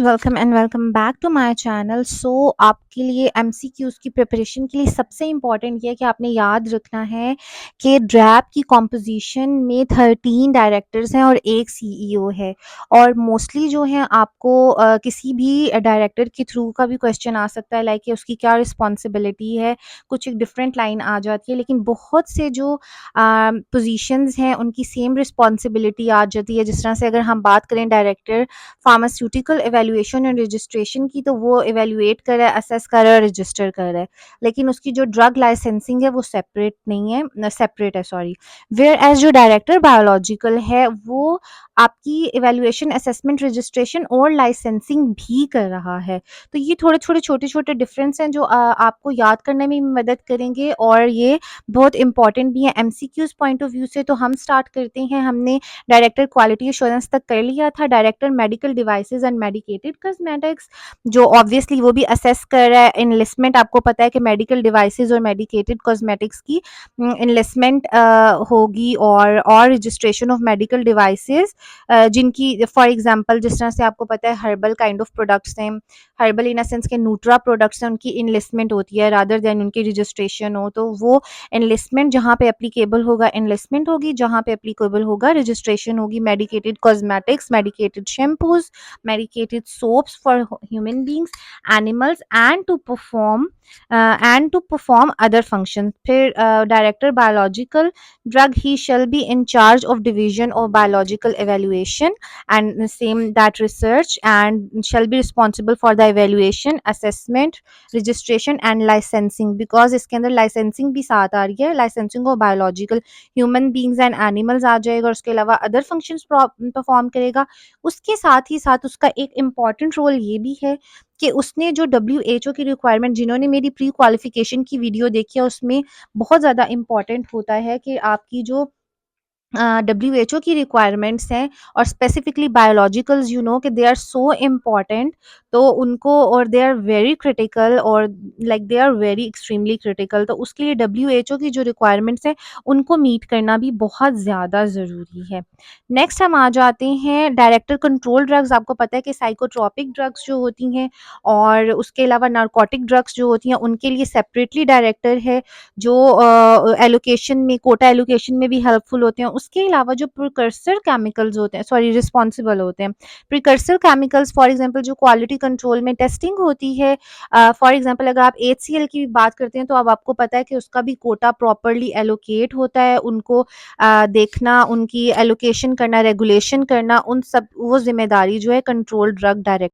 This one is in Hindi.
Welcome and welcome back to my channel. So आपके लिए एमसीक्यूज़ की प्रिपरेशन के लिए सबसे इम्पॉर्टेंट ये है कि आपने याद रखना है कि ड्रैप की कॉम्पोजिशन में 13 डायरेक्टर्स हैं और एक सीईओ है। और मोस्टली जो है आपको किसी भी डायरेक्टर के थ्रू का भी क्वेश्चन आ सकता है, लाइक कि उसकी क्या रिस्पॉन्सिबिलिटी है। कुछ एक डिफरेंट लाइन आ जाती है, लेकिन बहुत से जो पोजीशंस हैं उनकी सेम रिस्पॉन्सिबिलिटी आ जाती है। जिस तरह से अगर हम बात करें director pharmaceutical evaluation and registration की, तो वो एवेल्युएट कर रहा है, असेस कर रहा है, रजिस्टर कर रहा है। लेकिन उसकी जो ड्रग लाइसेंसिंग है वो सेपरेट नहीं है, सेपरेट है सॉरी। वेयर एज जो डायरेक्टर बायोलॉजिकल है वो आपकी एवेल्युएशन, असेसमेंट, रजिस्ट्रेशन और लाइसेंसिंग भी कर रहा है। तो ये थोड़े थोड़े छोटे छोटे डिफरेंस हैं जो आपको याद करने में मदद करेंगे, और ये बहुत इंपॉर्टेंट भी है एमसीक्यूज पॉइंट ऑफ व्यू से। तो हम स्टार्ट करते हैं। हमने डायरेक्टर क्वालिटी एश्योरेंस तक कर लिया था। Director medical devices and medicated cosmetics, जो ऑब्वियसली वो भी असेस कर रहा है इनलिस्टमेंट। आपको पता है कि मेडिकल डिवाइसेस और मेडिकेटेड कॉस्मेटिक्स की इनलिस्टमेंट होगी, और रजिस्ट्रेशन ऑफ मेडिकल डिवाइसेस जिनकी फॉर एग्जांपल जिस तरह से आपको पता है हर्बल काइंड ऑफ प्रोडक्ट्स हैं, हर्बल इन सेंस के न्यूट्रा प्रोडक्ट्स हैं, उनकी इनलिस्टमेंट होती है रादर देन उनकी रजिस्ट्रेशन हो। तो वो इनलिस्टमेंट जहाँ पे एप्लीकेबल होगा इनलिस्टमेंट होगी, जहाँ पे एप्लीकेबल होगा रजिस्ट्रेशन होगी। Medicated cosmetics, medicated shampoos, medicated soaps for human beings, animals, and to perform other functions. फिर director biological drug, he shall be in charge of division of biological evaluation and same that research, and shall be responsible for the evaluation, assessment, registration and licensing, because इसके अंदर लाइसेंसिंग भी साथ आ रही है। लाइसेंसिंग और biological human beings and animals आ जाएगा, और उसके अलावा अदर फंक्शंस परफॉर्म करेगा। उसके साथ ही साथ उसका एक इम्पॉर्टेंट रोल ये भी है कि उसने जो WHO की रिक्वायरमेंट, जिन्होंने मेरी प्री क्वालिफिकेशन की वीडियो देखी है, उसमें बहुत ज़्यादा इम्पॉर्टेंट होता है कि आपकी जो WHO की रिक्वायरमेंट्स हैं, और स्पेसिफिकली बायोलॉजिकल्स, यू नो कि दे आर सो इम्पॉर्टेंट। तो उनको, और दे आर वेरी क्रिटिकल, और like they are very extremely critical. तो उसके लिए WHO की जो रिक्वायरमेंट्स हैं उनको मीट करना भी बहुत ज़्यादा ज़रूरी है। नेक्स्ट हम आ जाते हैं डायरेक्टर कंट्रोल ड्रग्स। आपको पता है कि साइकोट्रॉपिक ड्रग्स जो होती हैं और उसके अलावा नारकोटिक ड्रग्स जो होती हैं उनके लिए सेपरेटली डायरेक्टर है, जो एलोकेशन में, कोटा एलोकेशन में भी हेल्पफुल होते हैं। उसके अलावा जो प्रिकर्सर केमिकल्स होते हैं, सॉरी, रिस्पॉन्सिबल होते हैं। प्रिकर्सर केमिकल्स फॉर एग्जांपल जो क्वालिटी कंट्रोल में टेस्टिंग होती है, फॉर एग्जांपल अगर आप HCl की बात करते हैं तो अब आपको पता है कि उसका भी कोटा प्रॉपरली एलोकेट होता है। उनको देखना, उनकी एलोकेशन करना, रेगुलेशन करना, उन सब वो जिम्मेदारी जो है कंट्रोल ड्रग डायरेक्टर